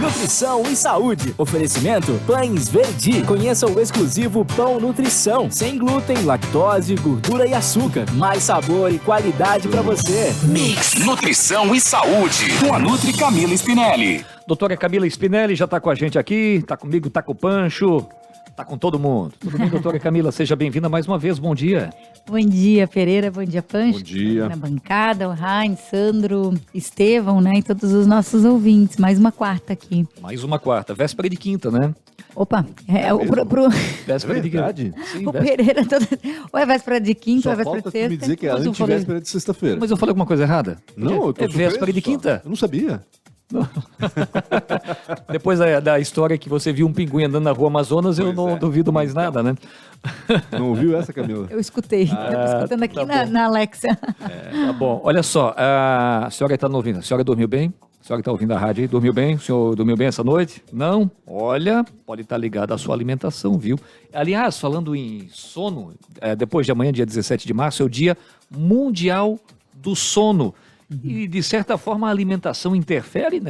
Nutrição e saúde. Oferecimento Pães Verdi. Conheça o exclusivo Pão Nutrição. Sem glúten, lactose, gordura e açúcar. Mais sabor e qualidade para você. Mix Nutrição e Saúde. Com a Nutri Camila Spinelli. Doutora Camila Spinelli já está com a gente aqui. Está comigo, está com o Pancho. Tá com todo mundo. Tudo bem, doutora Camila? Seja bem-vinda mais uma vez. Bom dia. Bom dia, Pereira. Bom dia, Pancho. Bom dia. Na bancada, o Heinz, Sandro, Estevão, né? E todos os nossos ouvintes. Mais uma quarta aqui. Mais uma quarta. Véspera de quinta, né? Opa, Véspera de quinta. Sim, o Pereira ou é véspera de quinta, ou é véspera de sexta. Me dizer que é antivéspera de sexta-feira. Mas eu falei alguma coisa errada? Não, eu tô é véspera de quinta. Eu não sabia. Depois da história que você viu um pinguim andando na rua Amazonas, eu não duvido mais nada, né? Não ouviu essa, Camila? Eu escutei. Eu tô escutando aqui na Alexa. Tá bom. Olha só, a senhora está ouvindo. A senhora dormiu bem? A senhora está ouvindo a rádio aí? Dormiu bem? O senhor dormiu bem essa noite? Não? Olha, pode estar ligado à sua alimentação, viu? Aliás, falando em sono, depois de amanhã, dia 17 de março, é o Dia Mundial do Sono. E, de certa forma, a alimentação interfere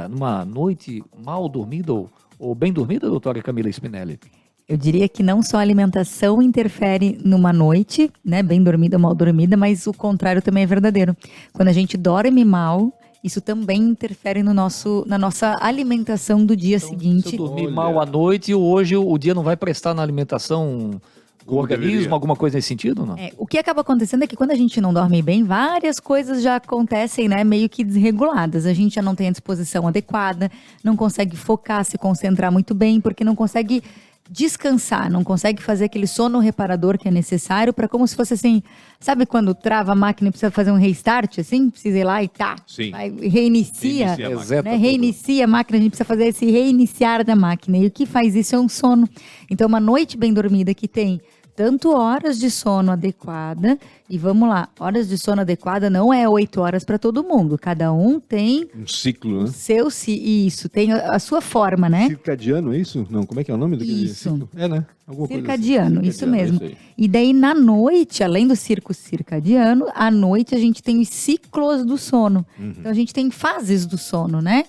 numa noite mal dormida ou bem dormida, doutora Camila Spinelli? Eu diria que não só a alimentação interfere numa noite, né, bem dormida ou mal dormida, mas o contrário também é verdadeiro. Quando a gente dorme mal, isso também interfere na nossa alimentação do dia seguinte. Se eu dormir mal à noite, hoje o dia não vai prestar na alimentação... O organismo, deveria. Alguma coisa nesse sentido, não? O que acaba acontecendo é que quando a gente não dorme bem, várias coisas já acontecem, né, meio que desreguladas. A gente já não tem a disposição adequada, não consegue focar, se concentrar muito bem, porque não consegue descansar, não consegue fazer aquele sono reparador que é necessário para como se fosse assim, sabe quando trava a máquina e precisa fazer um restart, assim, precisa ir lá e reinicia, né? Reinicia a máquina, a gente precisa fazer esse reiniciar da máquina, e o que faz isso é um sono. Então uma noite bem dormida que tem tanto horas de sono adequada, e vamos lá, horas de sono adequada não é 8 horas para todo mundo, cada um tem um ciclo, né? Isso, tem a sua forma, né? Circadiano, é isso? Não, como é que é o nome daquele ciclo? É, né? Circadiano, assim. Isso mesmo. E daí na noite, além do circadiano, à noite a gente tem os ciclos do sono. Então a gente tem fases do sono, né?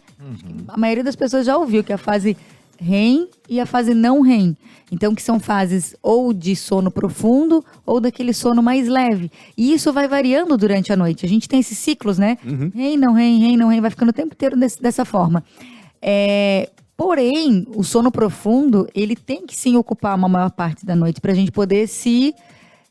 A maioria das pessoas já ouviu que a fase REM e a fase não REM. Então, que são fases ou de sono profundo ou daquele sono mais leve. E isso vai variando durante a noite. A gente tem esses ciclos, né? REM, não REM, vai ficando o tempo inteiro dessa forma. Porém, o sono profundo, ele tem que sim ocupar uma maior parte da noite para a gente poder se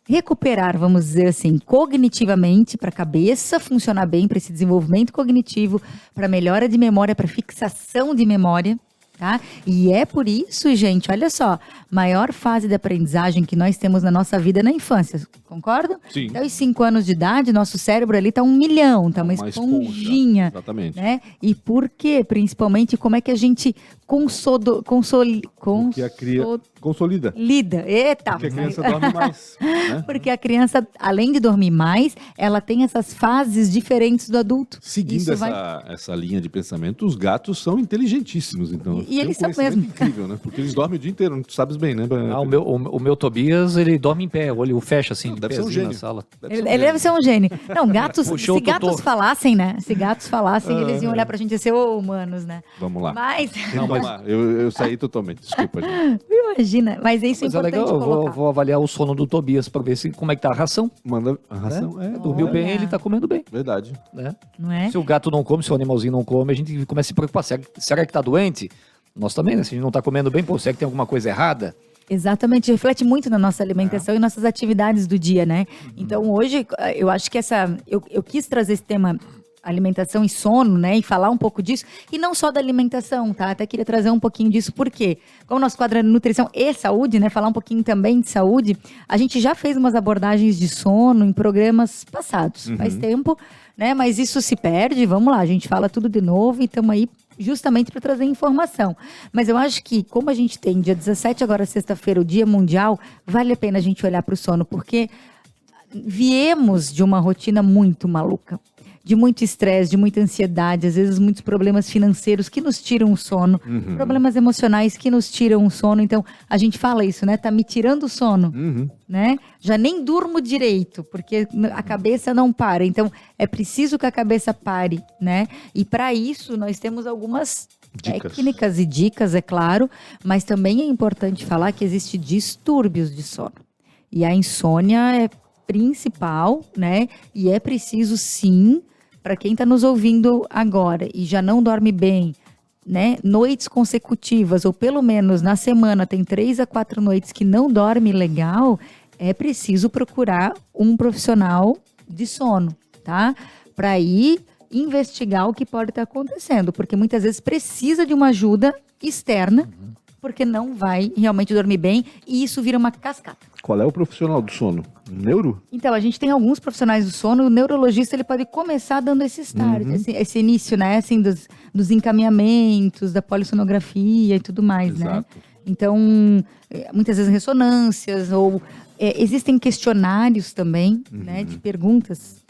recuperar, vamos dizer assim, cognitivamente, para a cabeça funcionar bem, para esse desenvolvimento cognitivo, para melhora de memória, para fixação de memória. Tá? E é por isso, gente, olha só, maior fase de aprendizagem que nós temos na nossa vida é na infância, concordam? Sim. Até os 5 anos de idade, nosso cérebro ali tá 1 milhão, tá uma esponjinha. Exatamente. Né? E por quê? Principalmente, como é que a gente consolida. Eita! Porque a criança dorme mais. Né? Porque a criança, além de dormir mais, ela tem essas fases diferentes do adulto. Seguindo essa linha de pensamento, os gatos são inteligentíssimos, então. E eles são mesmo. Incrível, né? Porque eles dormem o dia inteiro, tu sabes bem, né? O meu Tobias, ele dorme em pé, o olho fecha assim, deve ser um gênio. Na sala. Ele deve ser um gênio. Não, gatos, se gatos falassem, né? Se gatos falassem, eles iam olhar pra gente e dizer, humanos, né? Vamos lá. Mas... Eu saí totalmente, desculpa, gente. Imagina, mas isso é importante legal, colocar. Eu vou avaliar o sono do Tobias pra ver como é que tá a ração. Manda a ração, Dormiu bem, ele tá comendo bem. Verdade. Né? Não é? Se o gato não come, se o animalzinho não come, a gente começa a se preocupar. Será que tá doente? Nós também, né? Se a gente não tá comendo bem, será que tem alguma coisa errada? Exatamente, reflete muito na nossa alimentação e nossas atividades do dia, né? Então hoje, eu acho que eu quis trazer esse tema alimentação e sono, né, e falar um pouco disso, e não só da alimentação, tá? Até queria trazer um pouquinho disso, porque como nosso quadro é nutrição e saúde, né, falar um pouquinho também de saúde, a gente já fez umas abordagens de sono em programas passados, faz tempo, né, mas isso se perde, vamos lá, a gente fala tudo de novo e estamos aí justamente para trazer informação. Mas eu acho que, como a gente tem dia 17, agora sexta-feira, o Dia Mundial, vale a pena a gente olhar para o sono, porque viemos de uma rotina muito maluca, de muito estresse, de muita ansiedade, às vezes muitos problemas financeiros que nos tiram o sono, problemas emocionais que nos tiram o sono. Então, a gente fala isso, né? Tá me tirando o sono, né? Já nem durmo direito, porque a cabeça não para. Então, é preciso que a cabeça pare, né? E para isso, nós temos algumas técnicas e dicas, é claro, mas também é importante falar que existe distúrbios de sono. E a insônia é principal, né? E é preciso, sim, para quem está nos ouvindo agora e já não dorme bem, né? Noites consecutivas, ou pelo menos na semana tem 3 a 4 noites que não dorme legal, é preciso procurar um profissional de sono, tá? Para ir investigar o que pode estar acontecendo, porque muitas vezes precisa de uma ajuda externa, porque não vai realmente dormir bem e isso vira uma cascata. Qual é o profissional do sono? Neuro? Então, a gente tem alguns profissionais do sono, o neurologista ele pode começar dando esse start, esse início, né, assim, dos encaminhamentos, da polissonografia e tudo mais, né? Exato. Então, muitas vezes ressonâncias ou existem questionários também, né, de perguntas.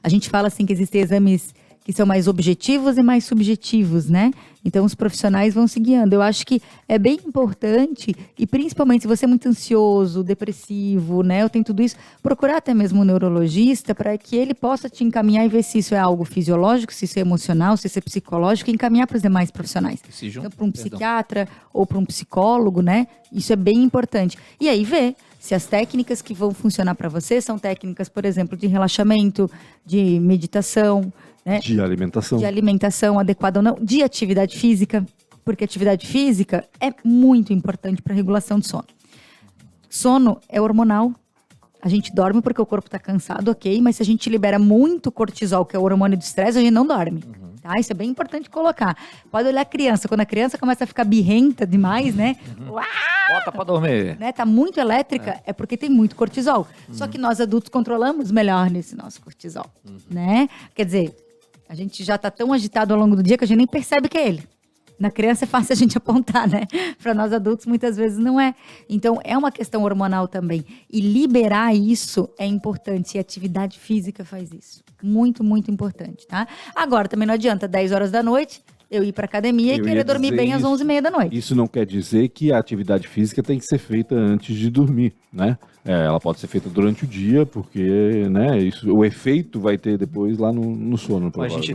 A gente fala assim que existem exames que são mais objetivos e mais subjetivos, né? Então, os profissionais vão se guiando. Eu acho que é bem importante, e principalmente se você é muito ansioso, depressivo, né? Eu tenho tudo isso, procurar até mesmo um neurologista para que ele possa te encaminhar e ver se isso é algo fisiológico, se isso é emocional, se isso é psicológico, e encaminhar para os demais profissionais. Então, para um psiquiatra ou para um psicólogo, né? Isso é bem importante. E aí ver se as técnicas que vão funcionar para você são técnicas, por exemplo, de relaxamento, de meditação, né? De alimentação. De alimentação adequada ou não, de atividade física, porque atividade física é muito importante para a regulação do sono. Sono é hormonal. A gente dorme porque o corpo está cansado, ok, mas se a gente libera muito cortisol, que é o hormônio do estresse, a gente não dorme. Tá? Isso é bem importante colocar. Pode olhar a criança, quando a criança começa a ficar birrenta demais, né? Bota pra dormir. Né? Tá muito elétrica, é porque tem muito cortisol. Só que nós adultos controlamos melhor nesse nosso cortisol, né? Quer dizer, a gente já tá tão agitado ao longo do dia que a gente nem percebe que é ele. Na criança é fácil a gente apontar, né? Para nós adultos, muitas vezes não é. Então, é uma questão hormonal também. E liberar isso é importante. E a atividade física faz isso. Muito, muito importante, tá? Agora, também não adianta 10 horas da noite eu ir para academia e querer dormir bem às 11h30 da noite. Isso não quer dizer que a atividade física tem que ser feita antes de dormir, né? Ela pode ser feita durante o dia, porque, né, o efeito vai ter depois lá no sono, provavelmente.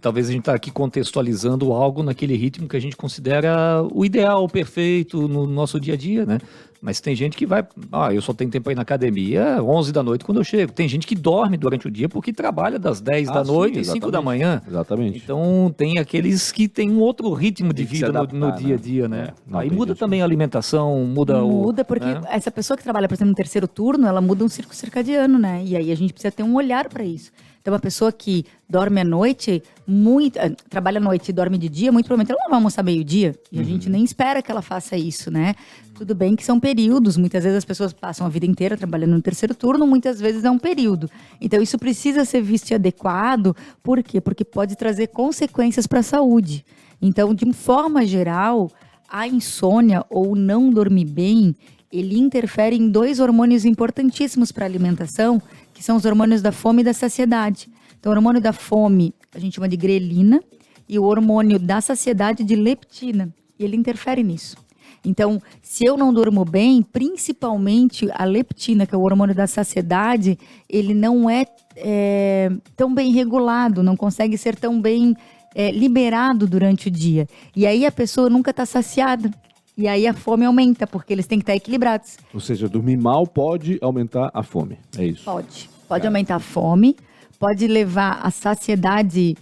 Talvez a gente tá aqui contextualizando algo naquele ritmo que a gente considera o ideal, o perfeito no nosso dia a dia, né? Mas tem gente que vai, eu só tenho tempo aí na academia 11 da noite quando eu chego. Tem gente que dorme durante o dia porque trabalha das 10 da noite às 5 da manhã. Exatamente. Então tem aqueles que têm um outro ritmo de vida no dia a dia, né? Aí muda também a alimentação, muda porque essa pessoa que trabalha, por exemplo, no terceiro turno, ela muda um ciclo circadiano, né? E aí a gente precisa ter um olhar para isso. Então, uma pessoa que dorme à noite, trabalha à noite e dorme de dia, muito provavelmente ela não vai almoçar meio-dia. E a gente nem espera que ela faça isso, né? Tudo bem que são períodos. Muitas vezes as pessoas passam a vida inteira trabalhando no terceiro turno, muitas vezes é um período. Então, isso precisa ser visto e adequado. Por quê? Porque pode trazer consequências para a saúde. Então, de forma geral, a insônia ou não dormir bem, ele interfere em 2 hormônios importantíssimos para a alimentação, que são os hormônios da fome e da saciedade. Então, o hormônio da fome a gente chama de grelina e o hormônio da saciedade de leptina. E ele interfere nisso. Então, se eu não durmo bem, principalmente a leptina, que é o hormônio da saciedade, ele não é tão bem regulado, não consegue ser tão bem liberado durante o dia. E aí a pessoa nunca está saciada. E aí a fome aumenta, porque eles têm que estar equilibrados. Ou seja, dormir mal pode aumentar a fome, é isso? Pode aumentar a fome, pode levar a saciedade,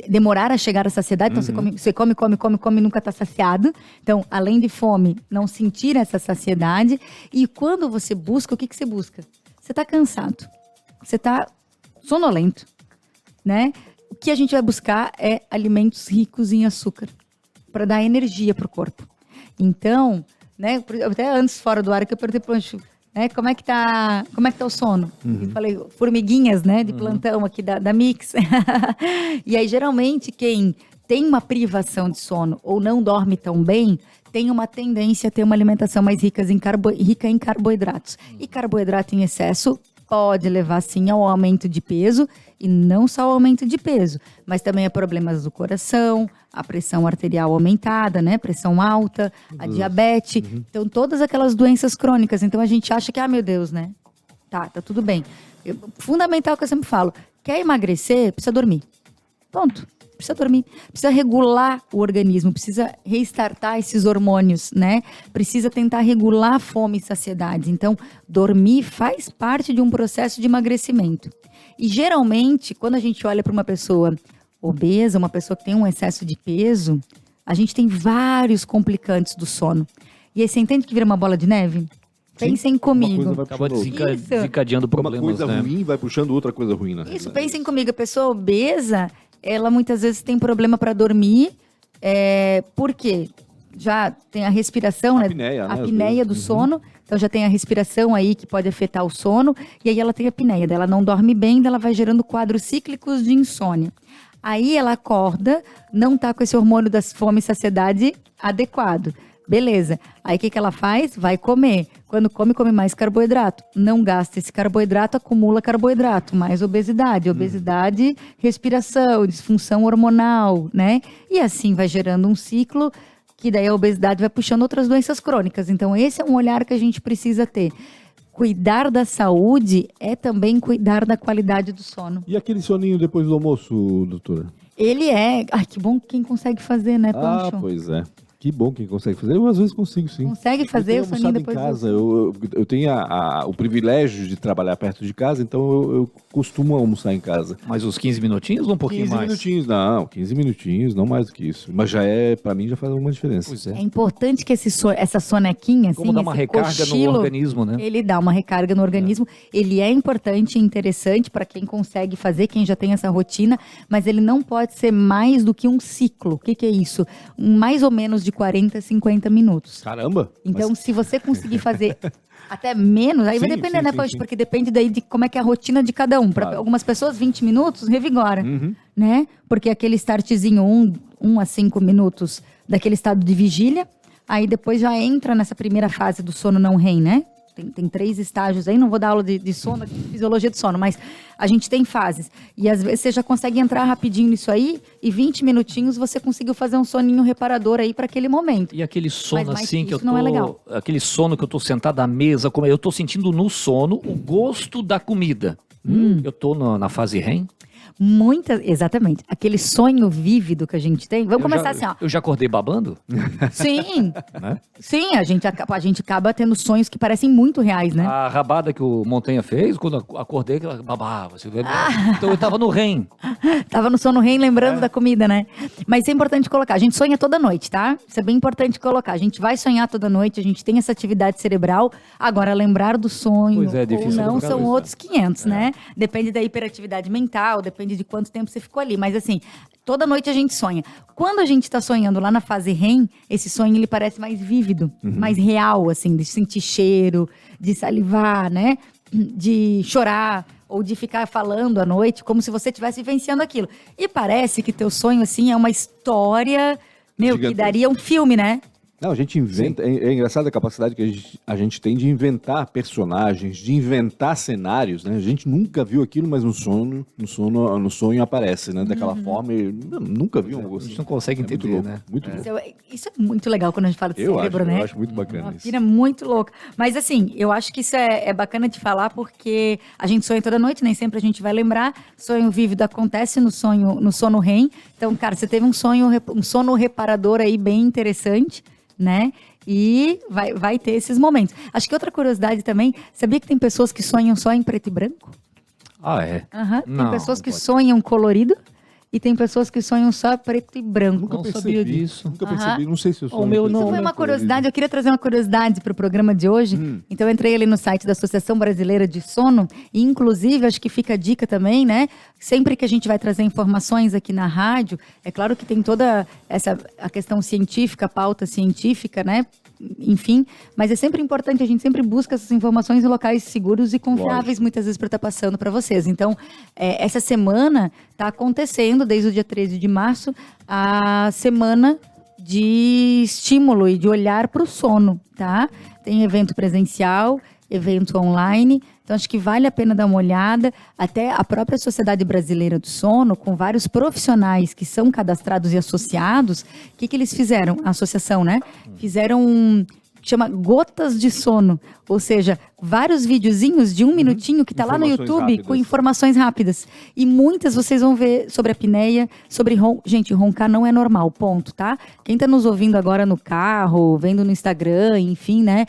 demorar a chegar à saciedade. Então você come e nunca está saciado. Então, além de fome, não sentir essa saciedade. E quando você busca, o que você busca? Você está cansado, você está sonolento, né? O que a gente vai buscar é alimentos ricos em açúcar, para dar energia para o corpo. Então, né, até antes fora do ar que eu perguntei para o Ancho, né, como é que tá o sono? Eu falei, formiguinhas, né, de plantão aqui da Mix. E aí, geralmente, quem tem uma privação de sono ou não dorme tão bem, tem uma tendência a ter uma alimentação mais rica em carboidratos. E carboidrato em excesso pode levar, sim, ao aumento de peso, e não só ao aumento de peso, mas também a problemas do coração, a pressão arterial aumentada, né? Pressão alta, a diabetes. Então, todas aquelas doenças crônicas. Então, a gente acha que, meu Deus, né? Tá fundamental que eu sempre falo. Quer emagrecer, precisa dormir. Ponto. precisa dormir, precisa regular o organismo, precisa restartar esses hormônios, né? Precisa tentar regular fome e saciedade. Então, dormir faz parte de um processo de emagrecimento. E geralmente, quando a gente olha para uma pessoa obesa, uma pessoa que tem um excesso de peso, a gente tem vários complicantes do sono. E aí você entende que vira uma bola de neve? Pensem comigo. Acaba Isso. desencadeando problemas, Uma coisa né? ruim vai puxando outra coisa ruim, né? Isso, pensem comigo. A pessoa obesa, ela muitas vezes tem problema para dormir. Por quê? Já tem a respiração, né? Apneia, né, A às apneia vezes. do sono. Então já tem a respiração aí que pode afetar o sono. E aí ela tem a apneia. Daí ela não dorme bem, daí ela vai gerando quadros cíclicos de insônia. Aí ela acorda, não tá com esse hormônio da fome e saciedade adequado. Beleza. Aí o que ela faz? Vai comer. Quando come mais carboidrato. Não gasta esse carboidrato, acumula carboidrato. Mais obesidade. Obesidade, respiração, disfunção hormonal, né? E assim vai gerando um ciclo que daí a obesidade vai puxando outras doenças crônicas. Então esse é um olhar que a gente precisa ter. Cuidar da saúde é também cuidar da qualidade do sono. E aquele soninho depois do almoço, doutora? Ele é... Ai, que bom quem consegue fazer, né, Pancho? Pois é. Que bom quem consegue fazer. Eu às vezes consigo, sim. Consegue fazer eu o tenho soninho almoçado depois em casa. Eu tenho o privilégio de trabalhar perto de casa, então eu costumo almoçar em casa. Mais uns 15 minutinhos ou um pouquinho 15 mais? minutinhos, não. 15 minutinhos, não mais do que isso. Mas pra mim já faz uma diferença. Pois É é. importante que essa sonequinha, assim, Como dar uma esse recarga cochilo, no organismo, né? ele dá uma recarga no organismo. Ele é importante e interessante para quem consegue fazer, quem já tem essa rotina, mas ele não pode ser mais do que um ciclo. O que é isso? Mais ou menos de 40, 50 minutos. Caramba! Então, se você conseguir fazer até menos, aí vai Sim, depender, sim, né, sim, Pancho? sim. Porque depende daí de como é que é a rotina de cada um. Para Claro. algumas pessoas, 20 minutos revigora, Uhum. né? Porque aquele startzinho 1 a 5 minutos daquele estado de vigília, aí depois já entra nessa primeira fase do sono não REM, né? Tem 3 estágios aí, não vou dar aula de sono, de fisiologia do sono, mas a gente tem fases. E às vezes você já consegue entrar rapidinho nisso aí e 20 minutinhos você conseguiu fazer um soninho reparador aí para aquele momento. E aquele sono Mas mais assim que que eu isso não é legal. aquele sono que eu tô sentado à mesa, eu tô sentindo no sono o gosto da comida. Eu tô na fase REM. Exatamente. Aquele sonho vívido que a gente tem. Vamos começar assim, ó. Eu já acordei babando? Sim. Né? Sim, a gente acaba tendo sonhos que parecem muito reais, né? A rabada que o Montanha fez, quando eu acordei, que ela babava. Então eu tava no REM. Tava no sono REM lembrando da comida, né? Mas isso é importante colocar. A gente sonha toda noite, tá? Isso é bem importante colocar. A gente vai sonhar toda noite, a gente tem essa atividade cerebral. Agora, lembrar do sonho Pois é, ou difícil não lembrar são disso, outros 500, né? Depende da hiperatividade mental, depende de quanto tempo você ficou ali. Mas assim, toda noite a gente sonha. Quando a gente tá sonhando lá na fase REM, esse sonho ele parece mais vívido, mais real, assim, de sentir cheiro, de salivar, né? De chorar ou de ficar falando à noite como se você estivesse vivenciando aquilo. E parece que teu sonho, assim, é uma história, que Gigantesca. daria um filme, né? Não, a gente inventa. É engraçado a capacidade que a gente tem de inventar personagens, de inventar cenários, né? A gente nunca viu aquilo, mas no sonho aparece, né? Daquela forma. Nunca vi um A negócio gente assim. não consegue Muito entender, louco, né? muito louco. Isso é muito legal quando a gente fala de cérebro, né? Eu acho muito bacana Uma isso. pira muito louca. Mas assim, eu acho que isso é bacana de falar porque a gente sonha toda noite, nem sempre a gente vai lembrar. Sonho vívido acontece no sono REM. Então, cara, você teve um sono reparador aí bem interessante, né? E vai ter esses momentos. Acho que outra curiosidade também, sabia que tem pessoas que sonham só em preto e branco? Ah, é? Aham. Tem Não, pessoas não que pode. sonham colorido e tem pessoas que sonham só preto e branco. Não sabia disso. Nunca Aham. percebi, não sei se eu sou. O meu Isso não, foi né, uma curiosidade, eu queria trazer uma curiosidade para o programa de hoje. Então eu entrei ali no site da Associação Brasileira de Sono e inclusive acho que fica a dica também, né? Sempre que a gente vai trazer informações aqui na rádio, é claro que tem toda a questão científica, a pauta científica, né? Enfim, mas é sempre importante, a gente sempre busca essas informações em locais seguros e confiáveis, muitas vezes, para estar passando para vocês. Então, essa semana está acontecendo, desde o dia 13 de março, a semana de estímulo e de olhar para o sono, tá? Tem evento presencial, evento online, então acho que vale a pena dar uma olhada. Até a própria Sociedade Brasileira do Sono, com vários profissionais que são cadastrados e associados, o que eles fizeram? A associação, né? Fizeram que chama Gotas de Sono. Ou seja, vários videozinhos de 1 minutinho que tá lá no Informações YouTube rápidas. com informações rápidas. E muitas vocês vão ver sobre a apneia, sobre gente, roncar não é normal, ponto, tá? Quem tá nos ouvindo agora no carro, vendo no Instagram, enfim, né?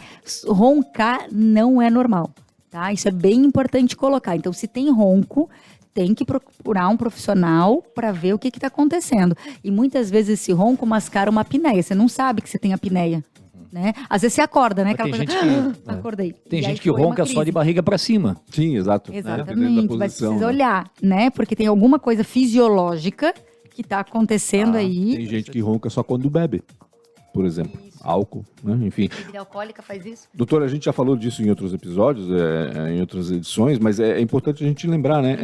Roncar não é normal, tá? Isso é bem importante colocar. Então, se tem ronco, tem que procurar um profissional para ver o que está acontecendo. E muitas vezes esse ronco mascara uma apneia. Você não sabe que você tem apneia, né? Às vezes você acorda, né? Mas Aquela tem coisa, gente que- acordei. Tem E aí gente que foi uma ronca só crise. de barriga pra cima. Sim, exato. Exatamente, Dependendo da mas posição, precisa né? olhar, né? Porque tem alguma coisa fisiológica que está acontecendo aí. Tem gente que ronca só quando bebe, por exemplo. Álcool, né? Enfim. Bebida alcoólica faz isso? Doutor, a gente já falou disso em outros episódios, em outras edições, mas é importante a gente lembrar, né?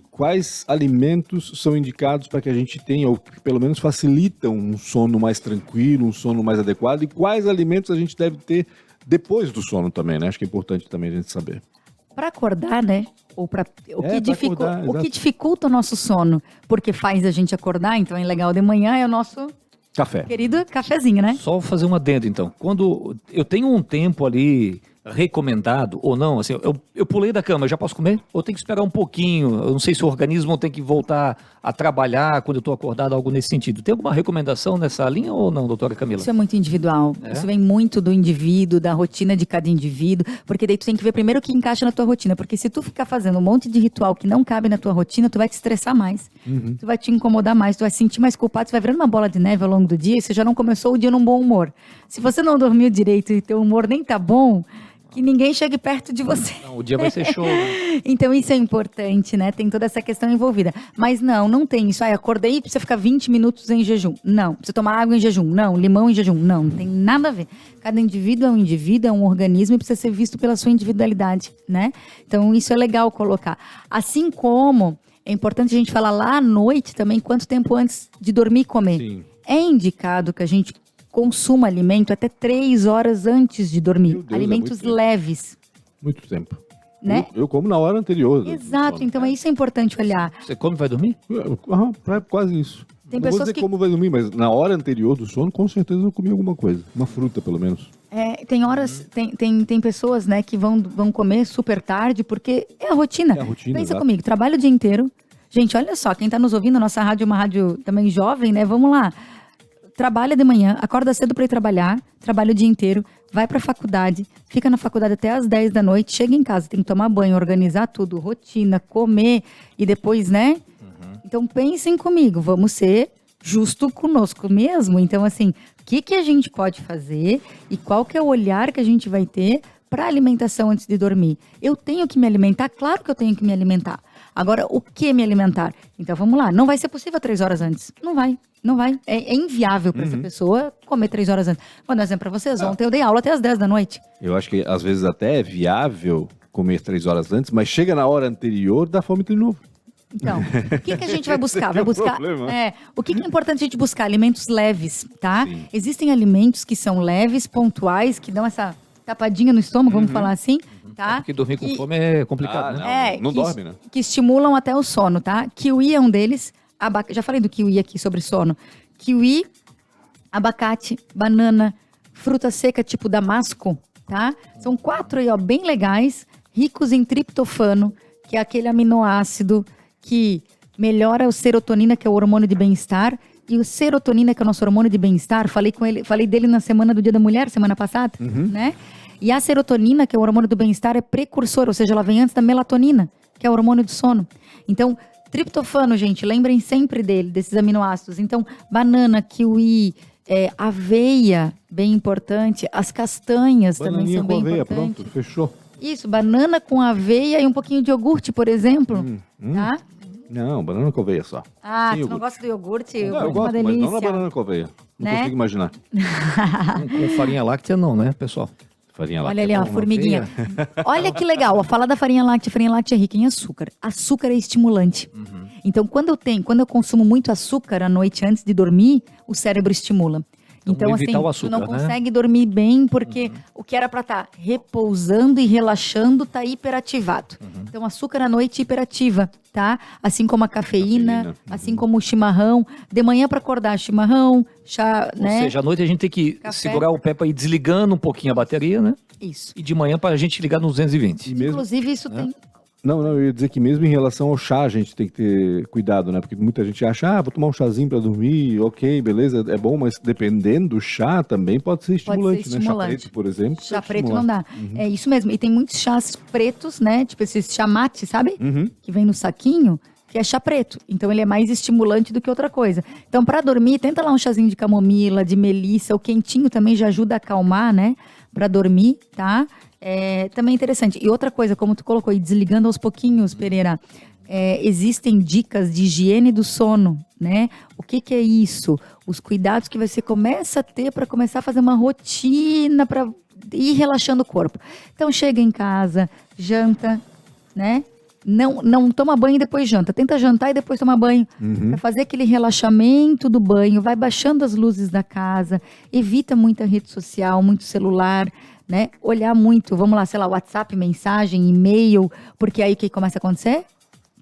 Quais alimentos são indicados para que a gente tenha, ou que pelo menos facilitam um sono mais tranquilo, um sono mais adequado, e quais alimentos a gente deve ter depois do sono também, né? Acho que é importante também a gente saber. Para acordar, né? Ou para o pra acordar, o que exato. dificulta o nosso sono, porque faz a gente acordar, então é legal de manhã, é o nosso Café. querido cafezinho, né? Só fazer uma adendo, então. Quando eu tenho um tempo ali recomendado ou não, assim, eu pulei da cama, já posso comer? Ou tem que esperar um pouquinho? Eu não sei se o organismo tem que voltar a trabalhar quando eu estou acordado, algo nesse sentido. Tem alguma recomendação nessa linha ou não, doutora Camila? Isso é muito individual. Isso vem muito do indivíduo, da rotina de cada indivíduo, porque daí tu tem que ver primeiro o que encaixa na tua rotina, porque se tu ficar fazendo um monte de ritual que não cabe na tua rotina, tu vai te estressar mais. Tu vai te incomodar mais, tu vai se sentir mais culpado, tu vai virando uma bola de neve ao longo do dia e você já não começou o dia num bom humor. Se você não dormiu direito e teu humor nem tá bom, que ninguém chegue perto de você. Não, o dia vai ser show, né? Então isso é importante, né? Tem toda essa questão envolvida. Mas não tem isso. Acordei e precisa ficar 20 minutos em jejum. Não. Precisa tomar água em jejum. Não. Limão em jejum. Não tem nada a ver. Cada indivíduo, é um organismo e precisa ser visto pela sua individualidade, né? Então isso é legal colocar. Assim como é importante a gente falar lá à noite também, quanto tempo antes de dormir e comer. Sim. É indicado que a gente consuma alimento até 3 horas antes de dormir. Meu Deus, é Alimentos muito tempo. leves. Muito tempo. Né? Eu como na hora anterior. Exato, então isso é importante olhar. Você come e vai dormir? Quase isso. Tem Não vou pessoas dizer que- como vai dormir, mas na hora anterior do sono, com certeza eu comi alguma coisa. Uma fruta, pelo menos. Tem horas, tem pessoas, né, que vão comer super tarde, porque é a rotina. É a rotina, Pensa exato. comigo, trabalho o dia inteiro. Gente, olha só, quem tá nos ouvindo, a nossa rádio é uma rádio também jovem, né? Vamos lá. Trabalha de manhã, acorda cedo para ir trabalhar, trabalha o dia inteiro, vai pra faculdade, fica na faculdade até às 10 da noite, chega em casa, tem que tomar banho, organizar tudo, rotina, comer e depois, né? Então pensem comigo, vamos ser justo conosco mesmo. Então, assim, o que a gente pode fazer e qual que é o olhar que a gente vai ter para alimentação antes de dormir? Eu tenho que me alimentar? Claro que eu tenho que me alimentar. Agora, o que me alimentar? Então, vamos lá. Não vai ser possível 3 horas antes. Não vai. É inviável para essa pessoa comer 3 horas antes. Vou dar um exemplo para vocês. Ontem eu dei aula até às 10 da noite. Eu acho que às vezes até é viável comer 3 horas antes, mas chega na hora anterior, dá fome de novo. Então, o que a gente vai buscar? Esse Vai é o buscar. problema. O que é importante a gente buscar? Alimentos leves, tá? Sim. Existem alimentos que são leves, pontuais, que dão essa tapadinha no estômago, vamos falar assim, tá? Porque dormir com Que- fome é complicado, né? Não que, dorme, né? Que estimulam até o sono, tá? Kiwi é um deles. Já falei do kiwi aqui sobre sono. Kiwi, abacate, banana, fruta seca tipo damasco, tá? São 4 aí, ó, bem legais, ricos em triptofano, que é aquele aminoácido que melhora o serotonina, que é o hormônio de bem-estar, e o serotonina, que é o nosso hormônio de bem-estar, falei dele na semana do Dia da Mulher, semana passada, né? E a serotonina, que é o hormônio do bem-estar, é precursor, ou seja, ela vem antes da melatonina, que é o hormônio do sono. Então, triptofano, gente, lembrem sempre dele, desses aminoácidos. Então, banana, kiwi, aveia, bem importante. As castanhas também Bananinha são com bem aveia, importantes. pronto, fechou. Isso, banana com aveia e um pouquinho de iogurte, por exemplo. Tá? Não, banana com aveia só. Ah, Sem tu não iogurte. gosta do iogurte? Não, eu Iogurte é uma gosto, mas delícia. não na banana com aveia. Não Né? consigo imaginar. Com farinha láctea não, né, pessoal? Farinha lá. Olha ali, ó, a Uma formiguinha. Olha que legal, ó, falar da farinha láctea é rica em açúcar. Açúcar é estimulante. Então, quando eu consumo muito açúcar à noite antes de dormir, o cérebro estimula. Então, assim, evitar o tu açúcar, não né? consegue dormir bem porque o que era pra estar repousando e relaxando tá hiperativado. Então, açúcar à noite hiperativa, tá? Assim como a cafeína. Assim como o chimarrão. De manhã pra acordar, chimarrão, chá, Ou né? seja, à noite a gente tem que Café. segurar o pé para ir desligando um pouquinho a bateria, né? Isso. E de manhã para a gente ligar no 220. E mesmo, Inclusive, isso tem... não, eu ia dizer que mesmo em relação ao chá a gente tem que ter cuidado, né? Porque muita gente acha, vou tomar um chazinho pra dormir, ok, beleza, é bom, mas dependendo do chá também pode ser estimulante, né? Chá estimulante. preto, por exemplo. Chá pode preto estimular. não dá. É isso mesmo. E tem muitos chás pretos, né? Tipo esse chá mate, sabe? Que vem no saquinho, que é chá preto. Então ele é mais estimulante do que outra coisa. Então pra dormir, tenta lá um chazinho de camomila, de melissa. O quentinho também já ajuda a acalmar, né? Pra dormir, tá? É também interessante. E outra coisa, como tu colocou, e desligando aos pouquinhos, Pereira, existem dicas de higiene do sono, né? O que é isso? Os cuidados que você começa a ter para começar a fazer uma rotina para ir relaxando o corpo. Então chega em casa, janta, né? Não toma banho e depois janta. Tenta jantar e depois tomar banho. Para fazer aquele relaxamento do banho. Vai baixando as luzes da casa. Evita muita rede social, muito celular, né? Olhar muito, vamos lá, sei lá, WhatsApp, mensagem, e-mail. Porque aí o que começa a acontecer?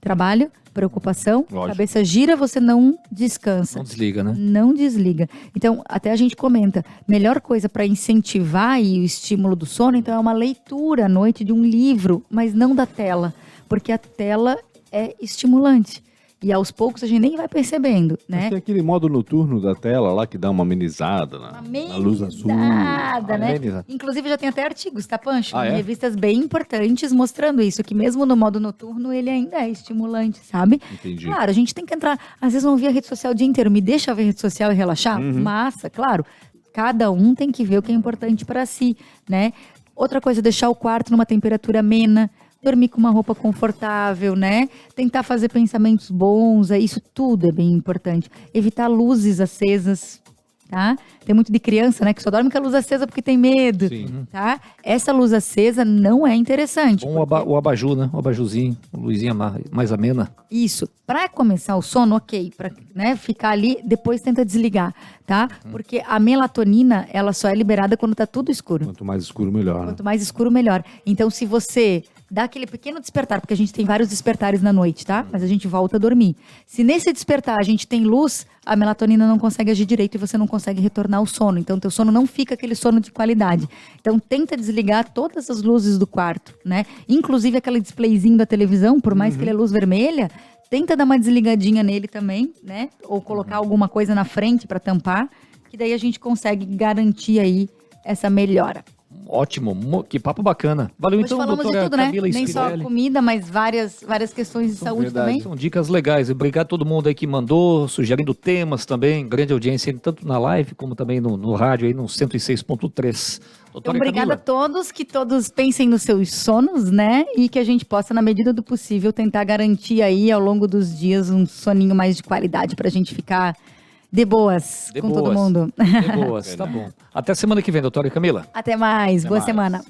Trabalho, preocupação, Lógico. cabeça gira, você não descansa. Não desliga, né? Não desliga. Então, até a gente comenta, melhor coisa para incentivar aí o estímulo do sono, então é uma leitura à noite de um livro, mas não da tela, porque a tela é estimulante. E aos poucos a gente nem vai percebendo, Mas né? tem aquele modo noturno da tela lá que dá uma amenizada na luz azul. Amenizada, né? Amenizada. Inclusive já tem até artigos, tá, Pancho? Ah, Em é? revistas bem importantes mostrando isso, que mesmo no modo noturno ele ainda é estimulante, sabe? Entendi. Claro, a gente tem que entrar, às vezes não via a rede social o dia inteiro, me deixa ver rede social e relaxar? Massa, claro. Cada um tem que ver o que é importante para si, né? Outra coisa, deixar o quarto numa temperatura amena, dormir com uma roupa confortável, né? Tentar fazer pensamentos bons, isso tudo é bem importante. Evitar luzes acesas, tá? Tem muito de criança, né, que só dorme com a luz acesa porque tem medo, tá? Essa luz acesa não é interessante. Bom, o abajur, né? O abajurzinho, luzinha mais amena. Isso. Para começar o sono, ok. Para, né, ficar ali, depois tenta desligar, tá? Porque a melatonina, ela só é liberada quando tá tudo escuro. Quanto mais escuro, melhor. Né? Quanto mais escuro, melhor. Então, se você dá aquele pequeno despertar, porque a gente tem vários despertares na noite, tá? Mas a gente volta a dormir. Se nesse despertar a gente tem luz, a melatonina não consegue agir direito e você não consegue retornar ao sono. Então, teu sono não fica aquele sono de qualidade. Então, tenta desligar todas as luzes do quarto, né? Inclusive aquele displayzinho da televisão, por mais que ele é luz vermelha, tenta dar uma desligadinha nele também, né? Ou colocar alguma coisa na frente para tampar, que daí a gente consegue garantir aí essa melhora. Ótimo, que papo bacana. Valeu Hoje então, falamos de doutora tudo, né? Camila Nem só Schiavelli. comida, mas várias questões de saúde verdade. também. São dicas legais. Obrigado a todo mundo aí que mandou, sugerindo temas também. Grande audiência, tanto na live como também no rádio, aí no 106.3. Então, Doutora obrigada a Camila. todos, que todos pensem nos seus sonos, né? E que a gente possa, na medida do possível, tentar garantir aí ao longo dos dias um soninho mais de qualidade pra gente ficar de boas De com boas. todo mundo. De boas, tá bom. Até semana que vem, doutora Camila. Até mais, boa mais. semana.